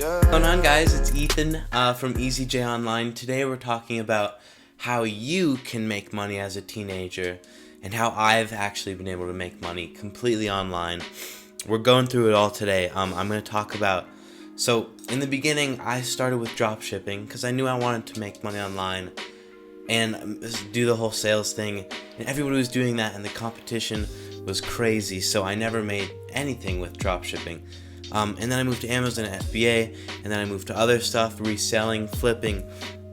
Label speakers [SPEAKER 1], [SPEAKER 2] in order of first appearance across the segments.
[SPEAKER 1] What's going on, guys? It's Ethan from EasyJ Online. Today we're talking about how you can make money as a teenager and how I've actually been able to make money completely online. We're going through it all today. I'm going to talk about... So, in the beginning, I started with drop shipping because I knew I wanted to make money online and do the whole sales thing. And everybody was doing that and the competition was crazy, so I never made anything with drop shipping. And then I moved to Amazon and FBA, and then I moved to other stuff, reselling, flipping,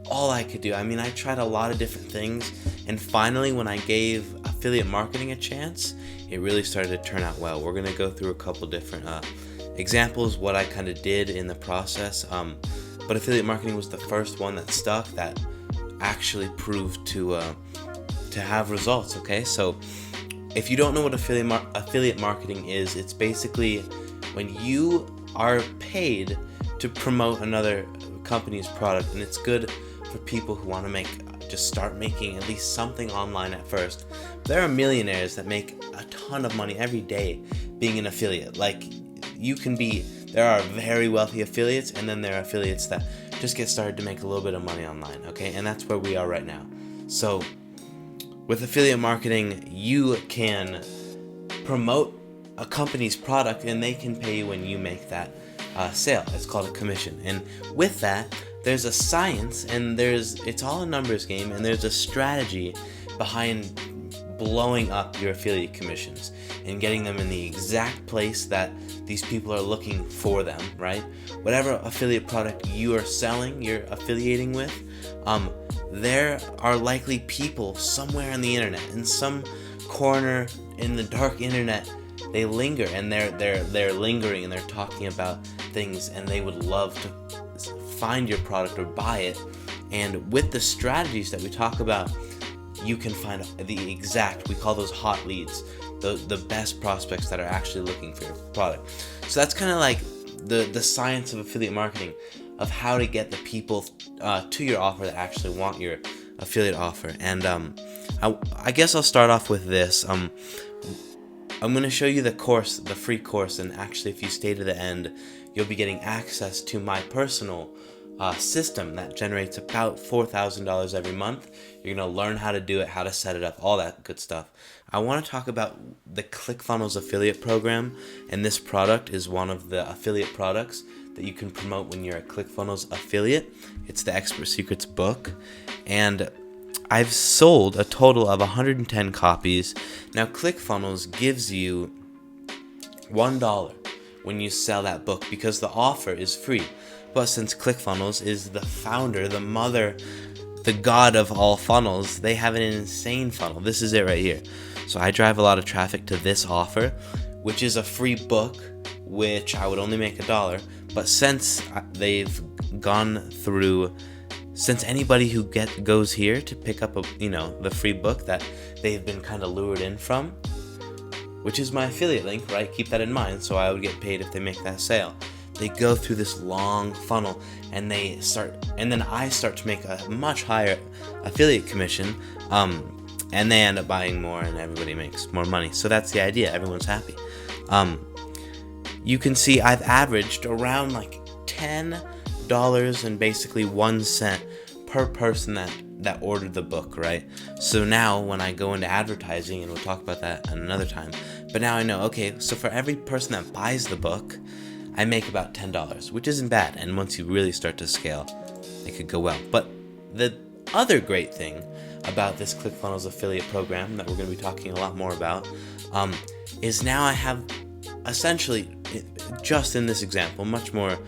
[SPEAKER 1] all I could do. I mean, I tried a lot of different things, and finally when I gave affiliate marketing a chance, it really started to turn out well. We're going to go through a couple different examples, what I kind of did in the process, but affiliate marketing was the first one that stuck, that actually proved to have results, okay? So if you don't know what affiliate marketing is, it's basically when you are paid to promote another company's product, and it's good for people who want to just start making at least something online at first. There are millionaires that make a ton of money every day being an affiliate. Like, there are very wealthy affiliates, and then there are affiliates that just get started to make a little bit of money online, okay? And that's where we are right now. So with affiliate marketing, you can promote a company's product and they can pay you when you make that sale. It's called a commission. And with that, there's a science, and it's all a numbers game, and there's a strategy behind blowing up your affiliate commissions and getting them in the exact place that these people are looking for them, right? Whatever affiliate product you are selling, you're affiliating with, there are likely people somewhere on the internet, in some corner in the dark internet. They linger, and they're lingering, and they're talking about things, and they would love to find your product or buy it. And with the strategies that we talk about, you can find we call those hot leads, the best prospects that are actually looking for your product. So that's kind of like the science of affiliate marketing, of how to get the people to your offer that actually want your affiliate offer. And I guess I'll start off with this. I'm going to show you the free course, and actually if you stay to the end, you'll be getting access to my personal system that generates about $4,000 every month. You're going to learn how to do it, how to set it up, all that good stuff. I want to talk about the ClickFunnels affiliate program, and this product is one of the affiliate products that you can promote when you're a ClickFunnels affiliate. It's the Expert Secrets book, and I've sold a total of 110 copies. Now, ClickFunnels gives you $1 when you sell that book because the offer is free. But since ClickFunnels is the founder, the mother, the god of all funnels, they have an insane funnel. This is it right here. So I drive a lot of traffic to this offer, which is a free book, which I would only make $1. But since since anybody who goes here to pick up the free book that they've been kind of lured in from, which is my affiliate link, right? Keep that in mind. So I would get paid if they make that sale. They go through this long funnel, and then I start to make a much higher affiliate commission, and they end up buying more, and everybody makes more money. So that's the idea. Everyone's happy. You can see I've averaged around like $10 and basically 1 cent per person that ordered the book, right? So now when I go into advertising, and we'll talk about that another time, but now I know, okay, so for every person that buys the book, I make about $10, which isn't bad. And once you really start to scale, it could go well. But the other great thing about this ClickFunnels affiliate program that we're going to be talking a lot more about is now I have essentially, just in this example, much more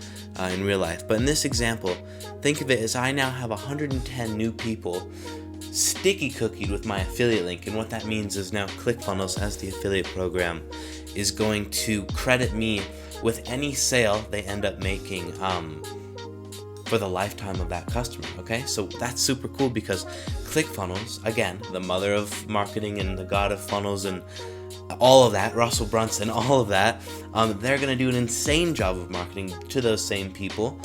[SPEAKER 1] in real life, but in this example, think of it as I now have 110 new people sticky cookied with my affiliate link. And what that means is now ClickFunnels, as the affiliate program, is going to credit me with any sale they end up making for the lifetime of that customer, okay? So that's super cool because ClickFunnels, again, the mother of marketing and the god of funnels and all of that, Russell Brunson, all of that, they're going to do an insane job of marketing to those same people,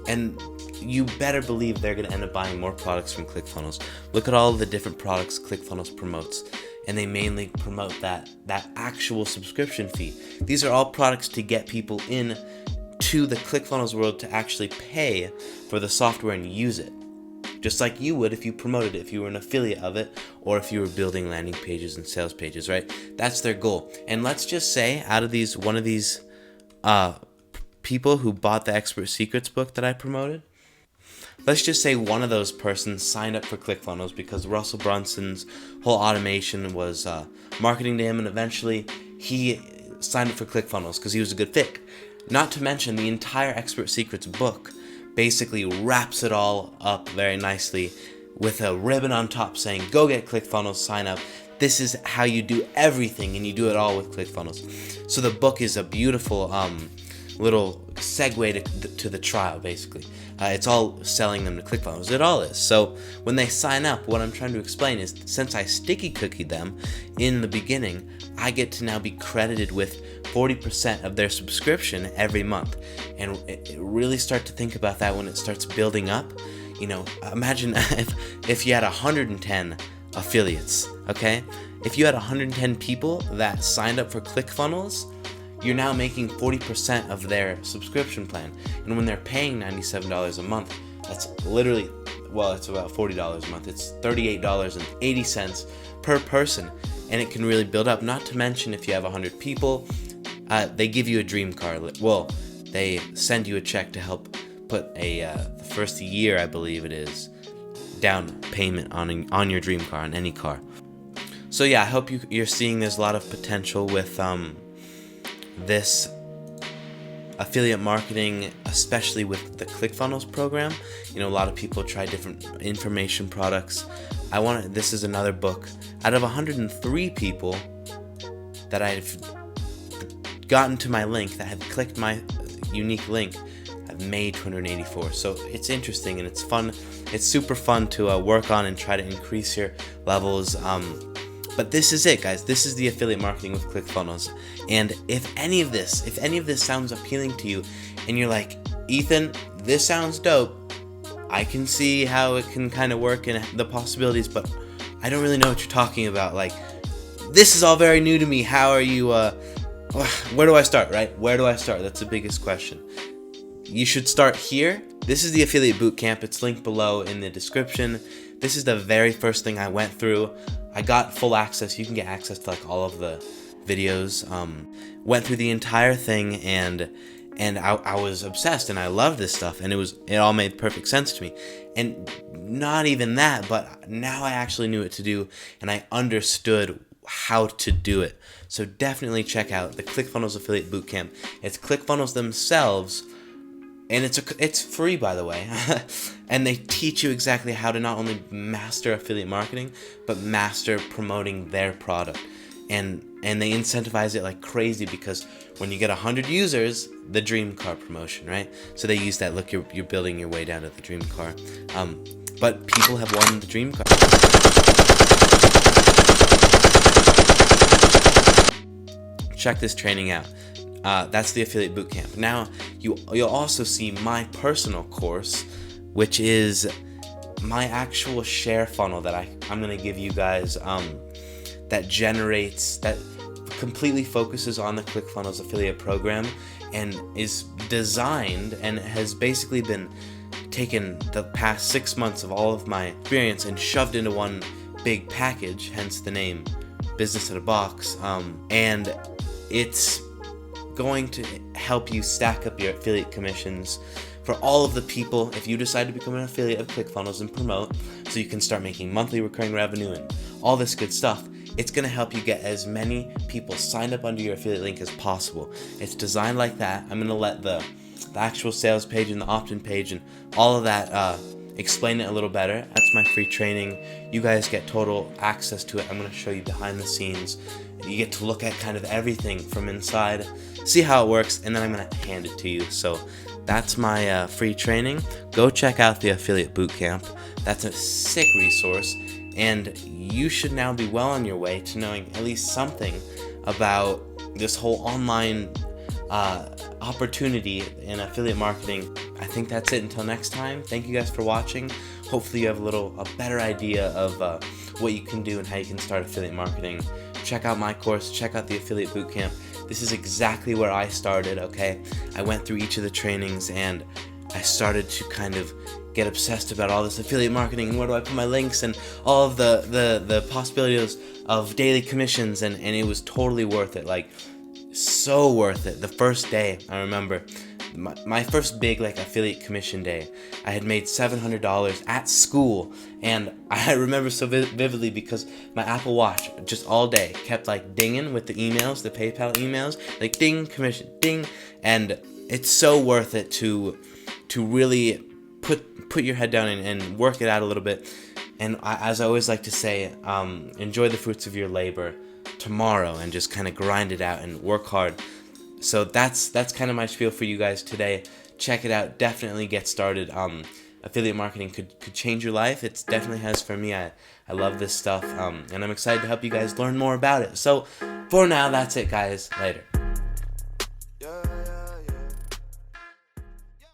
[SPEAKER 1] and you better believe they're going to end up buying more products from ClickFunnels. Look at all the different products ClickFunnels promotes, and they mainly promote that actual subscription fee. These are all products to get people in to the ClickFunnels world to actually pay for the software and use it. Just like you would if you promoted it, if you were an affiliate of it, or if you were building landing pages and sales pages, right? That's their goal. And let's just say out of one of these people who bought the Expert Secrets book that I promoted, let's just say one of those persons signed up for ClickFunnels because Russell Brunson's whole automation was marketing to him, and eventually he signed up for ClickFunnels because he was a good fit. Not to mention the entire Expert Secrets book basically wraps it all up very nicely with a ribbon on top saying, go get ClickFunnels, sign up. This is how you do everything, and you do it all with ClickFunnels. So the book is a beautiful little segue to the trial, basically. It's all selling them to ClickFunnels. It all is. So when they sign up, what I'm trying to explain is, since I sticky cookied them in the beginning, I get to now be credited with 40% of their subscription every month. And really start to think about that when it starts building up. You know, imagine if you had 110 affiliates, okay? If you had 110 people that signed up for ClickFunnels, you're now making 40% of their subscription plan. And when they're paying $97 a month, that's literally, well, it's about $40 a month. It's $38.80 per person. And it can really build up. Not to mention, if you have 100 people, they give you a dream car. Well, they send you a check to help put the first year, I believe it is, down payment on your dream car, on any car. So yeah, I hope you're seeing there's a lot of potential with this affiliate marketing, especially with the ClickFunnels program. You know, a lot of people try different information products. This is another book. Out of 103 people that I've gotten to my link, that have clicked my unique link, I've made 284. So it's interesting and it's fun. It's super fun to work on and try to increase your levels. But this is it, guys. This is the affiliate marketing with ClickFunnels. And if any of this sounds appealing to you, and you're like, Ethan, this sounds dope, I can see how it can kind of work and the possibilities, but I don't really know what you're talking about. Like, this is all very new to me. How are you, where do I start, right? Where do I start? That's the biggest question. You should start here. This is the Affiliate Bootcamp. It's linked below in the description. This is the very first thing I went through. I got full access. You can get access to like all of the videos. Went through the entire thing, and I was obsessed, and I loved this stuff, and it all made perfect sense to me. And not even that, but now I actually knew what to do, and I understood how to do it. So definitely check out the ClickFunnels Affiliate Bootcamp. It's ClickFunnels themselves. And it's free, by the way. And they teach you exactly how to not only master affiliate marketing, but master promoting their product. And they incentivize it like crazy, because when you get 100 users, the dream car promotion, right? So they use that. Look, you're building your way down to the dream car. But people have won the dream car. Check this training out. That's the Affiliate Bootcamp. Now, you'll also see my personal course, which is my actual share funnel that I'm going to give you guys, that completely focuses on the ClickFunnels affiliate program, and is designed and has basically been taken the past 6 months of all of my experience and shoved into one big package, hence the name Business in a Box, and it's going to help you stack up your affiliate commissions for all of the people if you decide to become an affiliate of ClickFunnels and promote, so you can start making monthly recurring revenue and all this good stuff. It's going to help you get as many people signed up under your affiliate link as possible. It's designed like that. I'm going to let the actual sales page and the opt-in page and all of that explain it a little better. That's my free training. You guys get total access to it. I'm going to show you behind the scenes. You get to look at kind of everything from inside, see how it works, and then I'm going to hand it to you. So that's my free training. Go check out the Affiliate Bootcamp. That's a sick resource, and you should now be well on your way to knowing at least something about this whole online opportunity in affiliate marketing. I think that's it. Until next time, thank you guys for watching. Hopefully you have a better idea of what you can do and how you can start affiliate marketing. Check out my course, check out the Affiliate Bootcamp. this is exactly where I started, okay? I went through each of the trainings and I started to kind of get obsessed about all this affiliate marketing and where do I put my links and all of the possibilities of daily commissions, and it was totally worth it, like so worth it. The first day, I remember my first big like affiliate commission day, I had made $700 at school, and I remember so vividly because my Apple Watch just all day kept like dinging with the emails, the PayPal emails, like ding, commission, ding, and it's so worth it to really put your head down and work it out a little bit. And as I always like to say, enjoy the fruits of your labor tomorrow and just kind of grind it out and work hard. So that's kind of my spiel for you guys today. Check it out. Definitely get started. Affiliate marketing could change your life. It definitely has for me. I love this stuff, and I'm excited to help you guys learn more about it. So for now, that's it, guys. Later.